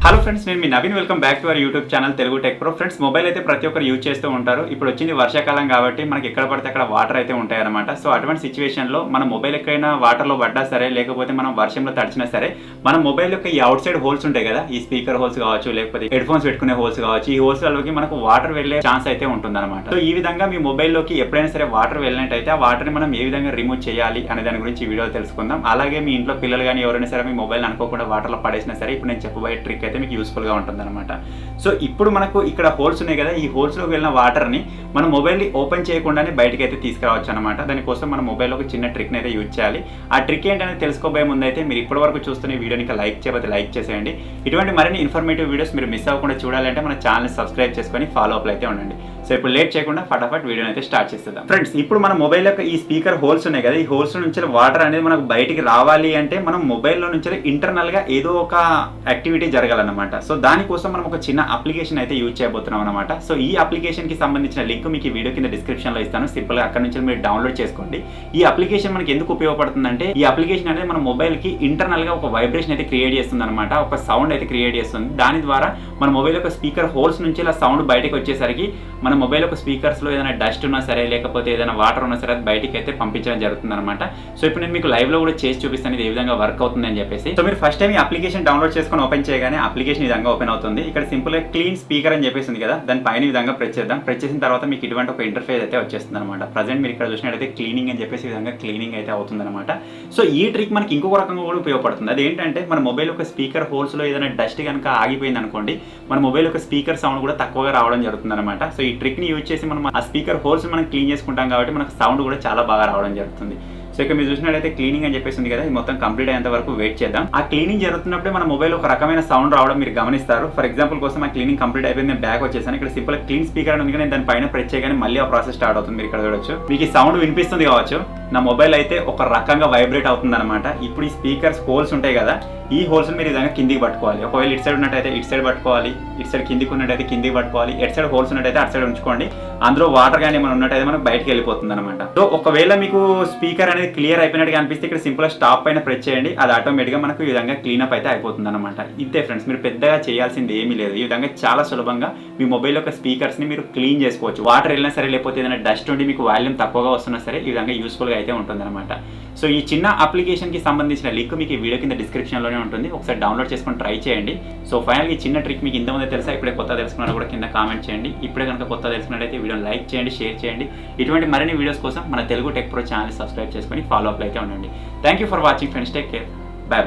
Hello friends, నేను మీ Naveen. Welcome back to our YouTube channel Telugu tech pro. Friends, mobile అయితే ప్రతి ఒక్కరు యూజ్ చేస్తూ ఉంటారు. ఇప్పుడు వచ్చింది వర్షాకాలం కాబట్టి మనకి ఎక్కడ పడితే అక్కడ వాటర్ అయితే ఉంటాయన్నమాట. సో అటువంటి సిచ్యువేషన్లో మన మొబైల్ ఎక్కడైనా వాటర్లో పడ్డా సరే, లేకపోతే మనం వర్షంలో తడిచినా సరే, మన మొబైల్ యొక్క ఈ అవుట్ సైడ్ హోల్స్ ఉంటాయి కదా, ఈ స్పీకర్ హోల్స్ కావచ్చు, లేకపోతే హెడ్ ఫోన్స్ పెట్టుకునే హోల్స్ కావచ్చు, ఈ హోల్స్లలోకి మనకు వాటర్ వెళ్ళే ఛాన్స్ అయితే ఉంటుందన్నమాట. సో ఈ విధంగా మీ మొబైల్లోకి ఎప్పుడైనా సరే వాటర్ వెళ్ళినట్టయితే ఆ వాటర్ని మనం ఏ విధంగా రిమూవ్ చేయాలి అనే దాని గురించి ఈ వీడియోలో తెలుసుకుందాం. అలాగే మీ ఇంట్లో పిల్లలు కానీ ఎవరైనా సరే మీ మొబైల్ అనుకోకుండా వాటర్లో పడేసినా సరే, ఇప్పుడు నేను చెప్పబోయే ట్రిక్ అయితే మీకు యూస్ఫుల్గా ఉంటుంది అనమాట. సో ఇప్పుడు మనకు ఇక్కడ హోల్స్ ఉన్నాయి కదా, ఈ హోల్స్ లోకి వెళ్ళిన వాటర్ ని మన మొబైల్ ని ఓపెన్ చేయకుండానే బయటకి అయితే తీసుకురావచ్చు అనమాట. దానికోసం మన మొబైల్ ఒక చిన్న ట్రిక్ అయితే యూజ్ చేయాలి. ఆ ట్రిక్ ఏంటనేది తెలుసుకోబోయే ముందు అయితే మీరు ఇప్పటి వరకు చూస్తున్న వీడియోని లైక్ చేయకపోతే లైక్ చేసేయండి. ఇటువంటి మరిన్ని ఇన్ఫర్మేటివ్ వీడియోస్ మీరు మిస్ అవ్వకుండా చూడాలంటే మన ఛానల్ సబ్స్క్రైబ్ చేసుకొని ఫాలో అప్ అయితే ఉండండి. సో ఇప్పుడు లేట్ చేయకుండా ఫటాఫట్ వీడియోని అయితే స్టార్ట్ చేసేద్దాం. ఫ్రెండ్స్, ఇప్పుడు మన మొబైల్ యొక్క ఈ స్పీకర్ హోల్స్ ఉన్నాయి కదా, ఈ హోల్స్ నుంచి వాటర్ అనేది మనకు బయటికి రావాలి అంటే మనం మొబైల్లో నుంచి ఇంటర్నల్ గా ఏదో ఒక యాక్టివిటీ జరగాలన్నమాట. సో దానికోసం మనం ఒక చిన్న అప్లికేషన్ అయితే యూజ్ చేయబోతున్నాం అనమాట. సో ఈ అప్లికేషన్ కి సంబంధించిన లింక్ మీకు ఈ వీడియో కింద డిస్క్రిప్షన్ లో ఇస్తాను. సింపుల్ గా అక్కడ నుంచి మీరు డౌన్లోడ్ చేసుకోండి. ఈ అప్లికేషన్ మనకి ఎందుకు ఉపయోగపడుతుందంటే, ఈ అప్లికేషన్ అనేది మన మొబైల్ కి ఇంటర్నల్ గా ఒక వైబ్రేషన్ అయితే క్రియేట్ చేస్తుంది అనమాట. ఒక సౌండ్ అయితే క్రియేట్ చేస్తుంది. దాని ద్వారా మన మొబైల్ యొక్క స్పీకర్ హోల్స్ నుంచి ఇలా సౌండ్ బయటకు వచ్చేసరికి మన మొబైల్ యొక్క స్పీకర్స్ లో ఏదైనా డస్ట్ ఉన్నా సరే, లేకపోతే ఏదైనా వాటర్ ఉన్నా సరే, అది బయటికి అయితే పంపించడం జరుగుతుంది అనమాట. సో ఇప్పుడు నేను మీకు లైవ్ లో కూడా చేసి చూపిస్తాను ఇది ఏ విధంగా వర్క్ అవుతుంది అని చెప్పేసి. సో మీరు ఫస్ట్ టైం ఈ అప్లికేషన్ డౌన్లోడ్ చేసుకొని ఓపెన్ చేయగానే అప్లికేషన్ ఈ విధంగా ఓపెన్ అవుతుంది. ఇక్కడ సింపుల్ గా క్లీన్ స్పీకర్ అని చెప్పేసి ఉంది కదా, దాని పైన ఈ విధంగా ప్రెస్ చేద్దాం. ప్రెస్ చేసిన తర్వాత మీకు ఇటువంటి ఒక ఇంటర్ఫేస్ అయితే వచ్చేస్తుంది అనమాట. ప్రజెంట్ మీరు ఇక్కడ చూసినట్టయితే క్లీనింగ్ అని చెప్పేసి ఈ విధంగా క్లీనింగ్ అయితే అవుతుంది అనమాట. సో ఈ ట్రిక్ మనకి ఇంకొక రకంగా కూడా ఉపయోగపడుతుంది. అదేంటంటే, మన మొబైల్ యొక్క స్పీకర్ హోల్స్ లో ఏదైనా డస్ట్ కనుక ఆగిపోయింది అనుకోండి, మన మొబైల్ యొక్క స్పీకర్ సౌండ్ కూడా తక్కువగా రావడం జరుగుతుంది అనమాట. సో ఈ ట్రిక్ ని యూజ్ చేసి మనం ఆ స్పీకర్ హోల్స్ మనం క్లీన్ చేసుకుంటాం కాబట్టి మనకు సౌండ్ కూడా చాలా బాగా రావడం జరుగుతుంది. సో ఇక్కడ మీరు చూసినట్లయితే క్లీనింగ్ అని చెప్పేసి ఉంది కదా, ఇది మొత్తం కంప్లీట్ అయ్యేంత వరకు వెయిట్ చేద్దాం. ఆ క్లీనింగ్ జరుగుతున్నప్పుడే మన మొబైల్ ఒక రకమైన సౌండ్ రావడం మీరు గమనిస్తారు. ఫర్ ఎగ్జాంపుల్ కోసం ఆ క్లీనింగ్ కంప్లీట్ అయిపోయింది, నేను బ్యాక్ వచ్చేసాను. ఇక్కడ సింపుల్ క్లీన్ స్పీకర్ అని ఉంది కానీ దాని పైన ప్రెస్ చేయగానే మళ్ళీ ఆ ప్రాసెస్ స్టార్ట్ అవుతుంది. మీరు ఇక్కడ చూడొచ్చు, మీకు ఈ సౌండ్ వినిపిస్తుంది కావచ్చు. నా మొబైల్ అయితే ఒక రకంగా వైబ్రేట్ అవుతుంది అనమాట. ఇప్పుడు ఈ స్పీకర్స్ హోల్స్ ఉంటాయి కదా, ఈ హోల్స్ మీరు ఈ విధంగా కిందికి పట్టుకోవాలి. ఒకవేళ ఇటు సైడ్ ఉన్నట్టయితే ఇటు సైడ్ పట్టుకోవాలి, ఇటు సైడ్ కిందికి ఉన్నట్టయితే కిందికి పట్టుకోవాలి, ఎటు సైడ్ హోల్స్ ఉన్నట్టయితే అటు సైడ్ ఉంచుకోండి. అందులో వాటర్ కానీ ఏమైనా ఉన్నట్టయితే మనకు బయటకు వెళ్ళిపోతుంది అనమాట. సో ఒకవేళ మీకు స్పీకర్ అనేది క్లియర్ అయిపోయినట్టుగా అనిపిస్తే ఇక్కడ సింపుల్ స్టాప్ పైన ప్రెస్ చేయండి. అది ఆటోమేటిక్గా మనకు ఈ విధంగా క్లీనప్ అయితే అయిపోతుంది అనమాట. ఇంతే ఫ్రెండ్స్, మీరు పెద్దగా చేయాల్సింది ఏమీ లేదు. ఈ విధంగా చాలా సులభంగా మీ మొబైల్ యొక్క స్పీకర్స్ ని మీరు క్లీన్ చేసుకోవచ్చు. వాటర్ వెళ్ళినా సరే, లేకపోతే ఏదైనా డస్ట్ ఉండి మీకు వాల్యూమ్ తక్కువగా వస్తున్నా సరే, ఈ విధంగా యూస్ఫుల్గా అయితే ఉంటుంది అనమాట. సో ఈ చిన్న అప్లికేషన్ కి సంబంధించిన లింక్ మీకు ఈ వీడియో కింద డిస్క్రిప్షన్ లోనే ఉంటుంది. ఒకసారి డౌన్లోడ్ చేసుకొని ట్రై చేయండి. సో ఫైనల్ ఈ చిన్న ట్రిక్ మీకు ఇంతకుముందే తెలుసా, ఇప్పుడే కొత్త తెలుసుకున్నా కూడా కింద కామెంట్ చేయండి. ఇప్పుడే కనుక కొత్త తెలుసుకున్నట్లయితే వీడియో లైక్ చేయండి, షేర్ చేయండి. ఇటువంటి మరిన్ని వీడియోస్ కోసం మన Telugu tech pro channel subscribe చేసుకొని ఫాలో అప్ అయితే ఉండండి. Thank you for watching friends. Take care. By by.